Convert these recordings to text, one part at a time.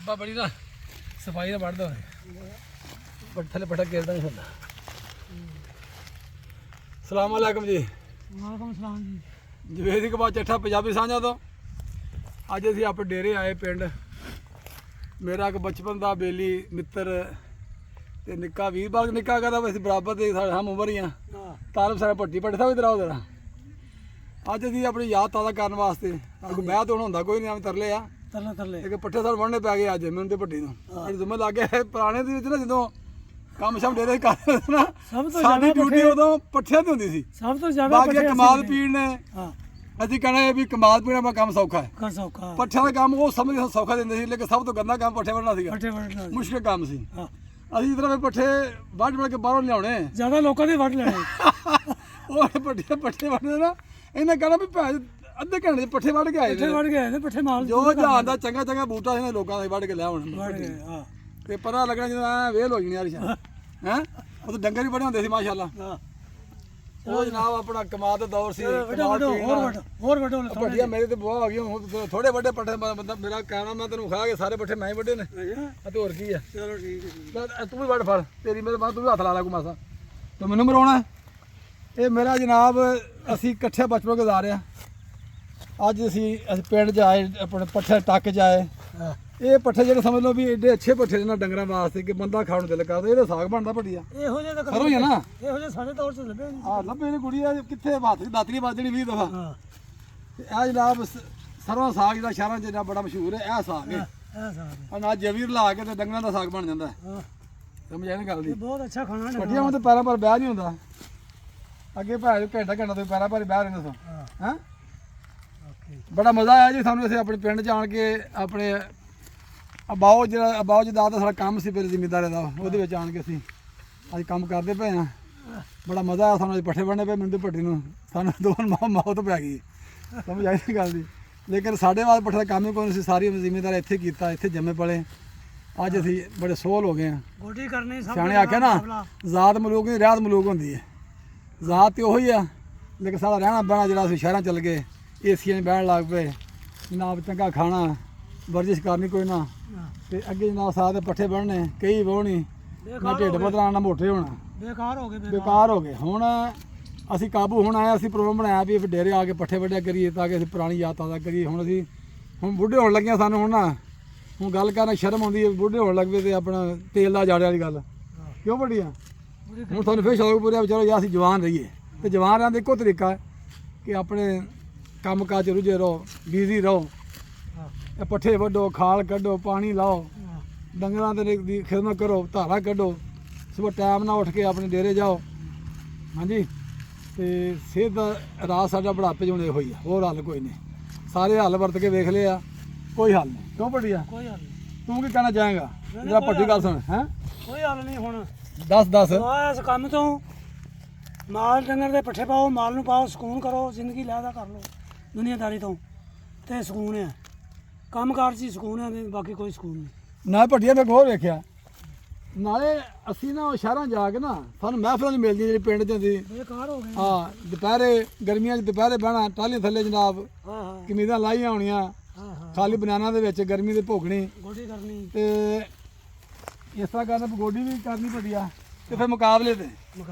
बड़ी ना सफाई ना बढ़ दो थले पटा गिरदा नहीं ਹੁੰਦਾ ਸਲਾਮ ਅਲੈਕਮ ਜੀ। ਵਾਲੇਕੁਮ ਸਲਾਮ ਜੀ। ਜਵੇਦੀ ਕਬਾ ਚੱਠਾ ਪੰਜਾਬੀ ਸਾਂਝਾ ਤੋਂ ਅੱਜ ਅਸੀਂ ਆਪਣੇ ਡੇਰੇ ਆਏ ਪਿੰਡ। ਮੇਰਾ ਇੱਕ ਬਚਪਨ ਦਾ ਬੇਲੀ ਮਿੱਤਰ ਤੇ ਨਿੱਕਾ ਵੀਰਬਾਗ ਨਿੱਕਾ ਕਹਦਾ ਅਸੀਂ ਬਰਾਬਰ ਦੇ ਸਾਡੇ ਹਮ ਉਮਰ ਹੀ ਆ ਤਾਲਬ ਸਾਰਾ ਭੱਟੀ ਪੱਟੇ ਸਾਹਿਬ ਇਧਰ ਆਓ ਜਰਾ। ਅੱਜ ਅਸੀਂ ਆਪਣੀ ਯਾਦ ਤਾਜ਼ਾ ਕਰਨ ਵਾਸਤੇ ਕੋਈ ਮੈਂ ਤਾਂ ਹੁਣ ਹੁੰਦਾ ਕੋਈ ਨਹੀਂ ਐਵੇਂ ਤਰਲੇ ਆ ਤਰਲੇ ਇੱਕ ਪੱਠੇ ਸਾਲ ਵੜਨੇ ਪੈ ਗਏ ਅੱਜ ਮੈਨੂੰ ਤੇ ਭੱਟੀ ਨੂੰ। ਅੱਜ ਜਿੰਮੇ ਲੱਗ ਗਿਆ ਪੁਰਾਣੇ ਦੇ ਵਿੱਚ ਨਾ ਜਦੋਂ ਕੰਮ ਸ਼ਮ ਡੇਰੇ ਕਰਦੇ ਨਾ ਸਾਡੀ ਡਿਊਟੀ ਉਦੋਂ ਪੱਠਿਆਂ ਤੇ ਹੁੰਦੀ ਸੀ ਸਭ ਤੋਂ ਜ਼ਿਆਦਾ। ਬਾਕੀ ਕਮਾਲ ਪੀਣ ਨੇ ਅਸੀਂ ਕਹਿਣਾ ਵੀ ਕਮਾਲ ਪੀਣਾ ਮੈਂ ਕੰਮ ਸੌਖਾ ਹੈ ਸੌਖਾ ਪੱਠਿਆਂ ਦਾ ਕੰਮ ਉਹ ਸਮਝ ਸੌਖਾ ਦਿੰਦੇ ਸੀ ਲੇਕਿਨ ਸਭ ਤੋਂ ਗੰਦਾ ਕੰਮ ਪੱਠੇ ਵੜਨਾ ਸੀਗਾ ਮੁਸ਼ਕਿਲ ਕੰਮ ਸੀ। ਅਸੀਂ ਇਧਰ ਪੱਠੇ ਵੱਢ ਕੇ ਬਾਹਰੋਂ ਲਿਆਉਣੇ ਜ਼ਿਆਦਾ ਲੋਕਾਂ ਦੇ ਵੱਢ ਲੈਣੇ ਉਹ ਪੱਠੇ ਵੱਢਦੇ ਨਾ ਇਹਨਾਂ ਕਹਿਣਾ ਵੀ ਭੈਣ ਅੱਧੇ ਘੰਟੇ ਪੱਠੇ ਵੱਢ ਕੇ ਆਏ ਨੇ ਪੱਠੇ ਮਾਲ ਜੋ ਜਹਾਨ ਦਾ ਚੰਗਾ ਚੰਗਾ ਬੂਟਾ ਸੀ ਲੋਕਾਂ ਦੇ ਵੱਢ ਕੇ ਲਿਆ ਹੁਣ ਤੇ ਪਤਾ ਲੱਗਣਾ ਜਦੋਂ ਐ ਵੇਲ ਹੋ ਜਣੀ ਯਾਰ ਹੈ ਉਹ ਤਾਂ ਡੰਗਰ ਵੀ ਬੜੇ ਹੁੰਦੇ ਸੀ ਮਾਸ਼ਾਅੱਲਾ। ਉਹ ਜਨਾਬ ਆਪਣਾ ਕਮਾਲ ਦਾ ਦੌਰ ਸੀ। ਹੋਰ ਵੱਡੋ ਭੱਟੀਆਂ ਮੇਰੇ ਤੇ ਬਹੁਤ ਆ ਗਈਆਂ ਹੁਣ ਥੋੜੇ ਵੱਡੇ ਪੱਠੇ ਬੰਦਾ ਮੇਰਾ ਕਹਿਣਾ ਮੈਂ ਤੈਨੂੰ ਖਾ ਕੇ ਸਾਰੇ ਪੱਠੇ ਮੈਂ ਹੀ ਵੱਡੇ ਨੇ ਅਤੇ ਹੋਰ ਕੀ ਆ। ਚਲੋ ਠੀਕ ਹੈ ਤੂੰ ਵੀ ਵੱਢ ਫੜ ਤੇਰੀ ਮੇਰੇ ਬਾਅਦ ਤੂੰ ਵੀ ਹੱਥ ਲਾ ਲਾ ਕੋ ਮਾਸਾ ਤੂੰ ਮੈਨੂੰ ਮਰਾਉਣਾ। ਇਹ ਮੇਰਾ ਜਨਾਬ ਅਸੀਂ ਇਕੱਠੇ ਬਚਪਨ ਗੁਜ਼ਾਰਿਆ। ਅੱਜ ਅਸੀਂ ਪਿੰਡ 'ਚ ਆਏ ਆਪਣੇ ਪੱਠੇ ਟੱਕ 'ਚ ਆਏ। ਇਹ ਪੱਠੇ ਜਿਹੜੇ ਸਮਝ ਲਓ ਵੀ ਐਡੇ ਅੱਛੇ ਪੱਠੇ ਨੇ ਨਾ ਡੰਗਰਾਂ ਵਾਸਤੇ ਕਿ ਬੰਦਾ ਖਾਣ ਨੂੰ ਦਿਲ ਕਰਦਾ। ਇਹਦਾ ਸਾਗ ਬਣਦਾ ਭੱਟੀਆ ਇਹੋ ਜਿਹੇ ਤਾਂ ਕਰੋ ਹੀ ਨਾ ਇਹੋ ਜਿਹੇ ਸਾਡੇ ਦੌਰ 'ਚ ਲੱਭੇ ਨਹੀਂ। ਆ ਲੱਭੇ ਨੇ ਗੁੜੀਆ ਕਿੱਥੇ ਹੱਥ ਦੀ ਦਾਤਰੀ ਵੱਜਣੀ 20 ਦਫਾ। ਤੇ ਇਹ ਜਨਾਬ ਸਰੋਂ ਸਾਗ ਜਿਹੜਾ ਸ਼ਹਿਰਾਂ 'ਚ ਜਿਹੜਾ ਬੜਾ ਮਸ਼ਹੂਰ ਹੈ ਇਹ ਸਾਗ ਹੈ। ਇਹ ਸਾਗ ਨਾ ਜਵੀਰ ਲਾ ਕੇ ਤੇ ਡੰਗਰਾਂ ਦਾ ਸਾਗ ਬਣ ਜਾਂਦਾ ਹੈ। ਸਮਝ ਆਈ ਨਾ ਗੱਲ ਦੀ। ਬਹੁਤ ਅੱਛਾ ਖਾਣਾ ਹੈ। ਪੱਠੀਆਂ ਤੇ ਪੈਰਾਂ ਪਰ ਵਿਆਹ ਨਹੀਂ ਹੁੰਦਾ। ਅੱਗੇ ਭਾਵੇਂ ਘੰਟਾ ਤੋਂ ਪੈਰਾਂ ਪਰ ਵਿਆਹ ਰਹਿੰਦੇ ਸਨ। ਹੈਂ ਬੜਾ ਮਜ਼ਾ ਆਇਆ ਜੀ ਸਾਨੂੰ। ਅਸੀਂ ਆਪਣੇ ਪਿੰਡ 'ਚ ਆਣ ਕੇ ਆਪਣੇ ਅਬਾਓ ਜਦਾ ਦਾ ਸਾਡਾ ਕੰਮ ਸੀ ਫਿਰ ਜ਼ਿਮੀਂਦਾਰੇ ਦਾ ਉਹਦੇ ਵਿੱਚ ਆਣ ਕੇ ਅਸੀਂ ਅੱਜ ਕੰਮ ਕਰਦੇ ਪਏ ਹਾਂ। ਬੜਾ ਮਜ਼ਾ ਆਇਆ ਸਾਨੂੰ। ਅੱਜ ਪੱਠੇ ਵੜਨੇ ਪਏ ਮੈਨੂੰ ਤੇ ਭੱਟੀ ਨੂੰ ਸਾਨੂੰ ਦੋ ਮੌਤ ਪੈ ਗਈ। ਸਮਝ ਆਈ ਨਹੀਂ ਗੱਲ ਦੀ। ਲੇਕਿਨ ਸਾਡੇ ਵਾਸਤੇ ਪੱਠੇ ਦਾ ਕੰਮ ਹੀ ਕੋਈ ਨਹੀਂ ਸੀ। ਸਾਰੀ ਜ਼ਿਮੀਂਦਾਰ ਇੱਥੇ ਕੀਤਾ ਇੱਥੇ ਜੰਮੇ ਪਲੇ। ਅੱਜ ਅਸੀਂ ਬੜੇ ਸੋਹਲ ਹੋ ਗਏ ਹਾਂ। ਗੋਡੀ ਕਰਨੀ ਸਭ ਸਿਆਣੇ ਆਖਿਆ ਨਾ ਜ਼ਾਤ ਮਲੂਕ ਨਹੀਂ ਰਿਆਤ ਮਲੂਕ ਹੁੰਦੀ ਹੈ। ਜ਼ਾਤ ਤੇ ਉਹੀ ਆ ਲੇਕਿਨ ਸਾਡਾ ਰਹਿਣਾ ਬਹਿਣਾ ਜਿਹੜਾ ਅਸੀਂ ਸ਼ਹਿਰਾਂ ਚੱਲ ਗਏ ਏਸੀਆਂ 'ਚ ਬਹਿਣ ਲੱਗ ਪਏ ਜਨਾਬ ਚੰਗਾ ਖਾਣਾ ਵਰਜਿਸ਼ ਕਰਨੀ ਕੋਈ ਨਾ ਤੇ ਅੱਗੇ ਜਨਾਬ ਸਾਹ ਦੇ ਪੱਠੇ ਬਣਨੇ ਕਈ ਵਾਹੁਣੀ ਨਾ ਢਿੱਡ ਬਦਲਾਣਾ ਨਾ ਮੋਟੇ ਹੋਣਾ ਬੇਕਾਰ ਹੋ ਗਏ। ਹੁਣ ਅਸੀਂ ਕਾਬੂ ਹੁਣ ਆਇਆ ਅਸੀਂ ਪ੍ਰੋਗਰਾਮ ਬਣਾਇਆ ਵੀ ਡੇਰੇ ਆ ਕੇ ਪੱਠੇ ਵੱਢਿਆ ਕਰੀਏ ਤਾਂ ਕਿ ਅਸੀਂ ਪੁਰਾਣੀ ਯਾਦ ਤਾਜ਼ਾ ਕਰੀਏ। ਹੁਣ ਅਸੀਂ ਬੁੱਢੇ ਹੋਣ ਲੱਗਿਆ ਸਾਨੂੰ ਹੁਣ ਗੱਲ ਕਰਨਾ ਸ਼ਰਮ ਆਉਂਦੀ ਹੈ। ਬੁੱਢੇ ਹੋਣ ਲੱਗ ਪਏ ਤੇ ਆਪਣਾ ਤੇਲ ਦਾ ਜਾੜਿਆ ਵਾਲੀ ਗੱਲ ਕਿਉਂ ਵੱਡੀ ਆ। ਹੁਣ ਸਾਨੂੰ ਫਿਰ ਸ਼ੌਕ ਪੂਰਿਆ ਚਲੋ ਯਾਰ ਅਸੀਂ ਜਵਾਨ ਰਹੀਏ ਤੇ ਜਵਾਨ ਰਹਿਣ ਦਾ ਇੱਕੋ ਤਰੀਕਾ ਹੈ ਕਿ ਆਪਣੇ ਕੰਮ ਕਾਜ ਰੁਝੇ ਰਹੋ ਬਿਜ਼ੀ ਰਹੋ। ਇਹ ਪੱਠੇ ਵੱਢੋ ਖਾਲ ਕੱਢੋ ਪਾਣੀ ਲਾਓ ਡੰਗਰਾਂ ਦੀ ਖਿਦਮਤ ਕਰੋ ਧਾਰਾ ਕੱਢੋ ਸਵੇਰ ਟਾਈਮ ਨਾਲ ਉੱਠ ਕੇ ਆਪਣੇ ਡੇਰੇ ਜਾਓ। ਹਾਂਜੀ ਤੇ ਸਿਹਤ ਦਾ ਰਾਜ ਸਾਡਾ ਬੁਢਾਪੇ 'ਚ ਹੁੰਦੇ ਹੋਈ ਆ। ਹੋਰ ਹੱਲ ਕੋਈ ਨਹੀਂ। ਸਾਰੇ ਹੱਲ ਵਰਤ ਕੇ ਵੇਖ ਲਏ ਆ ਕੋਈ ਹੱਲ ਨਹੀਂ। ਕਿਉਂ ਭੱਟੀਆ ਕੋਈ ਹੱਲ ਨਹੀਂ। ਤੂੰ ਕੀ ਕਹਿਣਾ ਚਾਹੇਗਾ ਜਿਹੜਾ ਭੱਟੀ ਗੱਲ ਸੁਣ ਹੈਂ ਕੋਈ ਹੱਲ ਨਹੀਂ। ਹੁਣ ਦੱਸ ਇਸ ਕੰਮ ਤੋਂ ਮਾਲ ਡੰਗਰ ਦੇ ਪੱਠੇ ਪਾਓ ਮਾਲ ਨੂੰ ਪਾਓ ਸਕੂਨ ਕਰੋ ਜ਼ਿੰਦਗੀ ਲੈਦਾ ਕਰ ਲਓ ਦੁਨੀਆਦਾਰੀ ਤੋਂ ਤੇ ਸਕੂਨ ਹੈ ਕੰਮਕਾਰ 'ਚ ਸਕੂਨ ਹੈ ਬਾਕੀ ਕੋਈ ਸਕੂਨ ਨਹੀਂ। ਨਾ ਭੱਟੀਆ ਮੈਂ ਹੋਰ ਵੇਖਿਆ ਨਾਲੇ ਅਸੀਂ ਨਾ ਸ਼ਹਿਰਾਂ ਜਾ ਕੇ ਨਾ ਸਾਨੂੰ ਮਹਿਫਲਾਂ 'ਚ ਮਿਲਦੀਆਂ ਜਿਹੜੀ ਪਿੰਡ 'ਚ ਹੁੰਦੀ ਬੇਕਾਰ ਹੋ ਗਏ। ਹਾਂ ਦੁਪਹਿਰੇ ਗਰਮੀਆਂ 'ਚ ਦੁਪਹਿਰੇ ਬਹਿਣਾ ਟਾਹਲੀ ਥੱਲੇ ਜਨਾਬ ਕਮੀਜ਼ਾਂ ਲਾਈਆਂ ਹੋਣੀਆਂ ਖਾਲੀ ਬਨਾਨਾ ਦੇ ਵਿੱਚ ਗਰਮੀ ਦੇ ਭੋਗਣੀ ਗੋਡੀ ਕਰਨੀ ਤੇ ਇਸ ਤਰ੍ਹਾਂ ਕਰਨਾ ਗੋਡੀ ਵੀ ਕਰਨੀ ਭੱਟੀਆ ਤੇ ਫਿਰ ਮੁਕਾਬਲੇ ਤੇ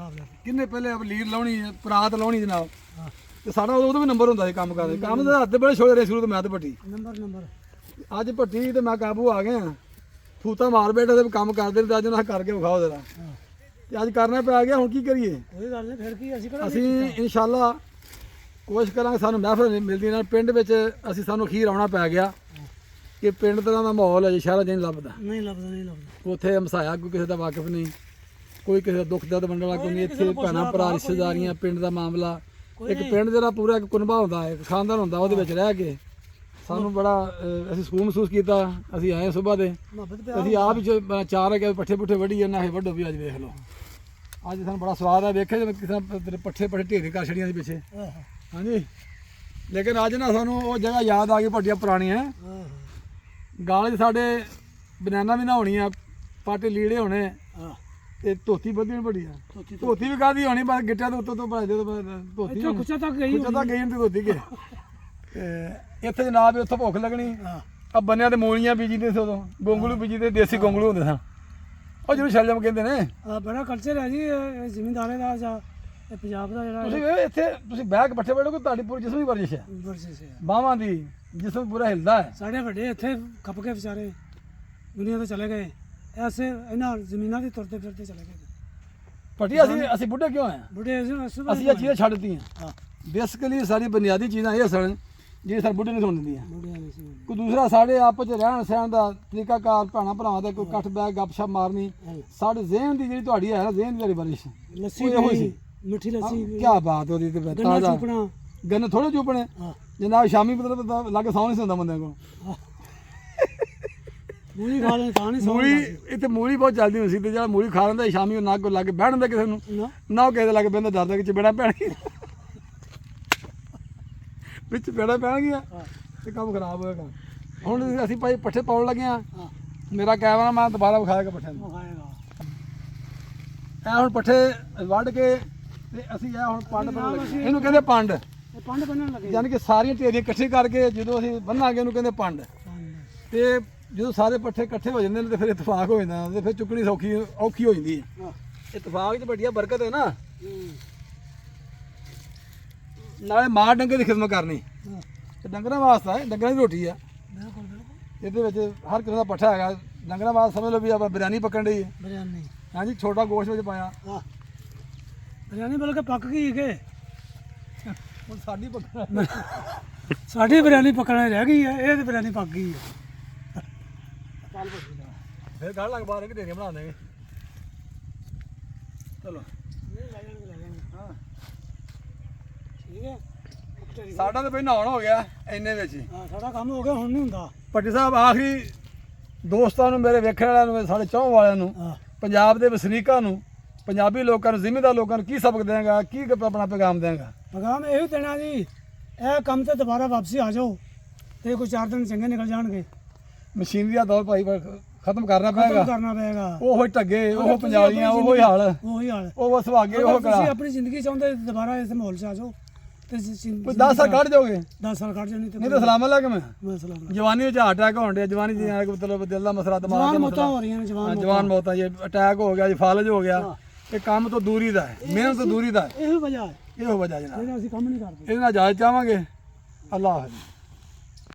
ਕਿੰਨੇ ਪਹਿਲੇ ਲੀਡ ਲਾਉਣੀ ਪਰਾਤ ਲਾਉਣੀ ਜਨਾਬ ਤੇ ਸਾਡਾ ਉਦੋਂ ਵੀ ਨੰਬਰ ਹੁੰਦਾ ਸੀ ਕੰਮ ਕਰਦੇ ਕੰਮ ਦੇ ਹੱਥ ਦੇ ਬੜੇ ਛੋੜੇ ਰਹੇ ਸ਼ੁਰੂ ਤੋਂ ਮੈਂ ਤੇ ਭੱਟੀ ਨੰਬਰ ਅੱਜ ਭੱਟੀ ਤੇ ਮੈਂ ਕਾਬੂ ਆ ਗਏ ਆ ਥੂਤਾ ਮਾਰ ਬੈਠੇ ਤੇ ਕੰਮ ਕਰਦੇ ਤੇ ਅੱਜ ਉਹਨਾਂ ਕਰਕੇ ਵਿਖਾਓ ਜਰਾ ਤੇ ਅੱਜ ਕਰਨਾ ਪੈ ਗਿਆ। ਹੁਣ ਕੀ ਕਰੀਏ ਕੋਈ ਗੱਲ ਨਹੀਂ ਫਿਰ ਕੀ ਅਸੀਂ ਇਨਸ਼ਾਅੱਲਾ ਕੋਸ਼ਿਸ਼ ਕਰਾਂਗੇ। ਸਾਨੂੰ ਮਹਿਫਲ ਮਿਲਦੀ ਨਾਲ ਪਿੰਡ ਵਿੱਚ ਅਸੀਂ ਸਾਨੂੰ ਅਖੀਰ ਆਉਣਾ ਪੈ ਗਿਆ ਕਿ ਪਿੰਡ ਤਰ੍ਹਾਂ ਦਾ ਮਾਹੌਲ ਹੈ ਜੀ ਸ਼ਹਿਰਾਂ 'ਚ ਨਹੀਂ ਲੱਭਦਾ। ਉੱਥੇ ਹਮਸਾਇਆ ਕੋਈ ਕਿਸੇ ਦਾ ਵਾਕਿਫ ਨਹੀਂ ਕੋਈ ਕਿਸੇ ਦਾ ਦੁੱਖ ਦਰਦ ਵੰਡਣ ਵਾਲਾ ਕੋਈ ਨਹੀਂ। ਇੱਥੇ ਭੈਣਾਂ ਭਰਾ ਰਿਸ਼ਤੇਦਾਰੀਆਂ ਪਿੰਡ ਦਾ ਮਾਮਲਾ ਇੱਕ ਪਿੰਡ ਜਿਹੜਾ ਪੂਰਾ ਇੱਕ ਕੁਨਬਾ ਹੁੰਦਾ ਹੈ ਇੱਕ ਖਾਨਦਾਨ ਹੁੰਦਾ ਉਹਦੇ ਵਿੱਚ ਰਹਿ ਕੇ ਸਾਨੂੰ ਬੜਾ ਅਸੀਂ ਸਕੂਨ ਮਹਿਸੂਸ ਕੀਤਾ। ਅਸੀਂ ਆਏ ਸੁਬਾਹ ਦੇ ਅਸੀਂ ਆਪ ਹੀ ਚਾਰ ਕੇ ਪੱਠੇ ਪੁੱਠੇ ਵੱਢੀ ਜਾਂਦਾ ਹੈ ਵੱਢੋ ਵੀ ਅੱਜ ਵੇਖ ਲਓ। ਅੱਜ ਸਾਨੂੰ ਬੜਾ ਸਵਾਦ ਆ ਵੇਖਿਆ ਜਿਵੇਂ ਕਿਸੇ ਪੱਠੇ ਢੇਰੇ ਕਰ ਛੜੀਆਂ ਸੀ ਪਿੱਛੇ। ਹਾਂਜੀ ਲੇਕਿਨ ਅੱਜ ਨਾ ਸਾਨੂੰ ਉਹ ਜਗ੍ਹਾ ਯਾਦ ਆ ਗਈ ਭੱਟੀਆਂ ਪੁਰਾਣੀਆਂ ਗਾਲੇ 'ਚ ਸਾਡੇ ਬਨਾਨਾ ਵੀ ਨਾ ਹੋਣੀਆਂ ਪਾਟੇ ਲੀੜੇ ਹੋਣੇ ਤੇ ਧੋਤੀ ਬੱਧੀ ਭੱਟੀਆਂ ਧੋਤੀ ਵੀ ਕਾਹਦੀ ਹੋਣੀ ਬਸ ਗਿੱਟਿਆਂ ਦੇ ਉੱਤੋਂ ਤੋਂ ਧੋਤੀ ਖੁੱਚਾ ਤੱਕ ਗਈ ਹੁੰਦੀ ਧੋਤੀ ਕੇ ਇੱਥੇ ਜਨਾਬ ਉੱਥੋਂ ਭੁੱਖ ਲੱਗਣੀ ਆ ਬੰਨਿਆਂ ਤੇ ਮੂਲੀਆਂ ਬੀਜਦੇ ਸੀ ਉਦੋਂ, ਗੋਂਗਲੂ ਬੀਜਦੇ, ਦੇਸੀ ਗੋਂਗਲੂ ਹੁੰਦੇ ਸਨ, ਉਹ ਜਿਹਨੂੰ ਸ਼ਲਜਮ ਕਹਿੰਦੇ ਨੇ। ਆ ਬੜਾ ਕਲਚਰ ਹੈ ਜੀ ਇਹ ਜ਼ਿਮੀਂਦਾਰੇ ਦਾ ਜਾਂ ਇਹ ਪੰਜਾਬ ਦਾ ਜਿਹੜਾ ਤੁਸੀਂ ਇਹ ਇੱਥੇ ਤੁਸੀਂ ਬਹਿ ਕੇ ਪੱਠੇ ਵੜੋਗੇ, ਤੁਹਾਡੀ ਪੂਰੀ ਜਿਸਮ ਦੀ ਵਰਜਿਸ਼ ਹੈ, ਵਰਜ਼ਿਸ਼ ਹੈ। ਬਾਹਾਂ ਦੀ ਜਿਸਮ ਪੂਰਾ ਹਿਲਦਾ ਹੈ। ਸਾਡੇ ਵੱਡੇ ਇੱਥੇ ਖੱਪ ਕੇ ਵਿਚਾਰੇ ਦੁਨੀਆ ਤੋਂ ਚਲੇ ਗਏ, ਐਸੇ ਇਹਨਾਂ ਜ਼ਮੀਨਾਂ ਦੀ ਤੁਰਦੇ ਫਿਰਦੇ ਚਲੇ ਗਏ। ਪੱਟੀ ਅਸੀਂ ਬੁੱਢੇ ਕਿਉਂ ਆਏ? ਬੁੱਢੇ ਅਸੀਂ ਇਹ ਚੀਜ਼ਾਂ ਛੱਡ ਦਿੱਤੀਆਂ। ਹਾਂ ਬੇਸਿਕਲੀ ਸਾਡੀ ਬੁਨਿਆਦੀ ਚੀਜ਼ਾਂ ਇਹ ਸਨ ਜਿਹੜੇ ਸਾਡੇ ਬੁੱਢੇ ਨਹੀਂ ਸੁਣ ਦਿੰਦੀਆਂ। ਬੁੱਢਿਆਂ ਨੇ ਸੀ ਕੋਈ ਦੂਸਰਾ ਸਾਡੇ ਆਪਸ ਚ ਰਹਿਣ ਸਹਿਣ ਦਾ ਤਰੀਕਾਕਾਰ, ਭੈਣਾਂ ਭਰਾਵਾਂ ਦਾ ਕੋਈ ਇਕੱਠ ਬਹਿ ਗੱਪਸ਼ਪ ਮਾਰਨੀ, ਸਾਡੇ ਜ਼ਿਹਨ ਦੀ ਜਿਹੜੀ ਤੁਹਾਡੀ ਹੈ ਨਾ, ਜ਼ਿਹਨ ਦੀ ਤੁਹਾਡੀ ਵਰਜਿਸ਼ ਲੱਸੀ ਉਹ ਇਹੋ ਪੀਣੀ, ਸੀ। ਮਿੱਠੀ ਲੱਸੀ ਕੀ ਬਾਤ ਉਹਦੀ ਤੇ ਗੰਨਾ ਚੂਪਣਾ। ਗੰਨੇ ਥੋੜੇ ਚੂਪਣੇ ਹਾਂ ਜਨਾਬ, ਸ਼ਾਮੀ ਮਤਲਬ ਲੱਗ ਸੌਂ ਨਹੀਂ ਹੁੰਦਾ ਬੰਦਿਆਂ ਕੋਲ। ਮੂਲੀ ਖਾ ਲੈਣ ਤਾਂ ਨਹੀਂ ਮੂਲੀ ਇੱਥੇ ਮੂਲੀ ਬਹੁਤ ਚੱਲਦੀ ਹੁੰਦੀ ਸੀ, ਤੇ ਜਿਹੜਾ ਮੂਲੀ ਖਾ ਲੈਂਦਾ ਸ਼ਾਮੀ ਉਹ ਨੱਕ ਲੱਗ ਬਹਿਣ ਦਾ ਕਿਸੇ ਨੂੰ ਨਾ ਨਾ, ਉਹ ਕਿਸੇ ਦੇ ਲੱਗ ਪੈਂਦਾ, ਡਰਦਾ ਕਿ ਚਪੇੜਾਂ ਪੈਣਗੀਆਂ, ਵਿੱਚ ਚਪੇੜਾਂ ਪੈਣਗੀਆਂ ਤੇ ਕੰਮ ਖਰਾਬ ਹੋਏਗਾ। ਹੁਣ ਅਸੀਂ ਭਾਈ ਪੱਠੇ ਪਾਉਣ ਲੱਗੇ ਆ, ਹਾਂ ਮੇਰਾ ਕੈਮਰਾ ਮੈਂ ਦੁਬਾਰਾ ਵਿਖਾਏਗਾ ਪੱਠਿਆਂ ਨੂੰ। ਉਹ ਖਾਏਗਾ। ਇਹ ਹੁਣ ਪੱਠੇ ਵੱਢ ਕੇ ਤੇ ਅਸੀਂ ਇਹ ਹੁਣ ਪੰਡ ਬਣਾਉਣ ਲੱਗੇ, ਇਹਨੂੰ ਕਹਿੰਦੇ ਪੰਡ, ਇਹ ਪੰਡ ਬੰਨਣ ਲੱਗੇ। ਯਾਨੀ ਕਿ ਸਾਰੀਆਂ ਢੇਰੀਆਂ ਇਕੱਠੀ ਕਰਕੇ ਜਦੋਂ ਅਸੀਂ ਬੰਨਾਂਗੇ ਉਹਨੂੰ ਕਹਿੰਦੇ ਪੰਡ। ਤੇ ਜਦੋਂ ਸਾਰੇ ਪੱਠੇ ਇਕੱਠੇ ਹੋ ਜਾਂਦੇ ਨੇ ਤੇ ਫਿਰ ਇਤਫਾਕ ਹੋ ਜਾਂਦਾ, ਤੇ ਫਿਰ ਚੁੱਕਣੀ ਔਖੀ ਹੋ ਜਾਂਦੀ ਹੈ। ਹਾਂ ਇਤਫਾਕ 'ਚ ਵੱਡੀਆ ਬਰਕਤ ਹੈ ਨਾ, ਨਾਲੇ ਮਾਂ ਡੰਗਰ ਦੀ ਖਿਦਮਤ ਕਰਨੀ, ਹਾਂ ਤੇ ਡੰਗਰਾਂ ਵਾਸਤੇ ਹੈ, ਡੰਗਰਾਂ ਦੀ ਰੋਟੀ ਆ। ਬਿਲਕੁਲ ਬਿਲਕੁਲ। ਇਹਦੇ ਵਿੱਚ ਹਰ ਕਿਸਮ ਦਾ ਪੱਠਾ ਹੈਗਾ, ਡੰਗਰਾਂ ਵਾਸਤੇ ਸਮਝ ਲਓ ਵੀ ਆਪਾਂ ਬਿਰਿਆਨੀ ਪੱਕਣ ਡਈ ਹੈ। ਬਿਰਿਆਨੀ ਹਾਂਜੀ, ਛੋਟਾ ਗੋਸ਼ਤ ਵਿੱਚ ਪਾਇਆ, ਹਾਂ ਬਿਰਿਆਨੀ ਬਲਕਿ ਪੱਕ ਗਈ ਕਿ ਹੁਣ ਸਾਡੀ ਪੱਕਣ ਸਾਡੀ ਬਿਰਿਆਨੀ ਪੱਕਣਾ ਰਹਿ ਗਈ ਹੈ, ਇਹ ਤੇ ਬਿਰਿਆਨੀ ਪੱਕ ਗਈ ਹੈ। ਚੱਲ ਫਿਰ ਗਾੜ ਲੱਗ ਬਾਹਰ ਕਿ ਢੇਰੀਆਂ ਬਣਾ ਦੇਗੇ। ਚਲੋ ਹਾਂ ਠੀਕ ਹੈ। ਸਾਡਾ ਤਾਂ ਬਈ ਨਹਾਉਣ ਹੋ ਗਿਆ ਇੰਨੇ ਵਿੱਚ ਹੀ। ਹਾਂ ਸਾਡਾ ਕੰਮ ਹੋ ਗਿਆ, ਹੁਣ ਨਹੀਂ ਹੁੰਦਾ। ਭੱਟੀ ਸਾਹਿਬ ਆਖਰੀ ਦੋਸਤਾਂ ਨੂੰ, ਮੇਰੇ ਵੇਖਣ ਵਾਲਿਆਂ ਨੂੰ, ਸਾਡੇ ਚਾਹਣ ਵਾਲਿਆਂ ਨੂੰ, ਹਾਂ ਪੰਜਾਬ ਦੇ ਵਸਨੀਕਾਂ ਨੂੰ, ਪੰਜਾਬੀ ਲੋਕਾਂ ਨੂੰ, ਜ਼ਿਮੀਂਦਾਰ ਲੋਕਾਂ ਨੂੰ ਕੀ ਸਬਕ ਦੇਂਗਾ, ਕੀ ਆਪਣਾ ਪੈਗਾਮ ਦੇਂਗਾ? ਪੈਗਾਮ ਇਹੋ ਦੇਣਾ ਜੀ, ਇਹ ਕੰਮ ਤੇ ਦੁਬਾਰਾ ਵਾਪਸੀ ਆ ਜਾਓ ਤੇ ਕੋਈ 4 ਦਿਨ ਚੰਗੇ ਨਿਕਲ ਜਾਣਗੇ। ਮਸ਼ੀਨਰੀ ਦਾ ਦੌਰ ਭਾਈ ਖਤਮ ਕਰਨਾ ਖਤਮ ਪਏਗਾ। ਕਰਨਾ ਪਏਗਾ। ਉਹੋ ਢੱਗੇ, ਉਹ ਪੰਜਾਲੀਆਂ, ਉਹੋ ਹੀ ਹਾਲ, ਉਹੀ ਹਾਲ। ਉਹ ਸੁਹਾਗੇ, ਉਹ ਤੁਸੀਂ ਕਰਾ। ਆਪਣੀ ਜ਼ਿੰਦਗੀ ਚਾਹੁੰਦੇ ਦੁਬਾਰਾ ਇਸ ਮਾਹੌਲ 'ਚ ਆ ਜਾਓ ਤੇ ਕੋਈ 10 ਸਾਲ ਕੱਢ ਜਾਓਗੇ, 10 ਸਾਲ ਕੱਢ ਜਾਣੀ ਤੇ ਨਹੀਂ ਤਾਂ ਸਲਾਮ ਅਲੈਕੁਮ। ਮਸਲਾ ਜਵਾਨੀ ਵਿੱਚ ਹਾਰਟ ਅਟੈਕ ਹੋਣ ਡਿਆ, ਜਵਾਨੀ ਦੀ ਮਤਲਬ ਦਿਲ ਦਾ ਮਸਲਾ, ਦਿਮਾਗ ਜਵਾਨ ਦਾ ਮੌਤਾਂ ਮਸਲਾ, ਹੋ ਰਹੀਆਂ ਨੇ, ਜਵਾਨ ਮੌਤਾਂ, ਜੇ ਅਟੈਕ ਹੋ ਗਿਆ, ਜੇ ਫਾਲਜ ਹੋ ਗਿਆ, ਇਹ ਕੰਮ ਤੋਂ ਦੂਰੀ ਦਾ ਹੈ, ਮਿਹਨਤ ਤੋਂ ਦੂਰੀ ਦਾ ਹੈ। ਇਹੋ ਵਜ੍ਹਾ ਹੈ ਇਹੋ ਵਜ੍ਹਾ ਜਨਾਬ, ਜਿਹੜਾ ਅਸੀਂ ਕੰਮ ਨਹੀਂ ਕਰਦੇ। ਇਹਦੇ ਨਾਲ ਇਜਾਜ਼ਤ ਚਾਹਾਂਗੇ। ਅੱਲਾਹ ਹਾਫਿਜ਼।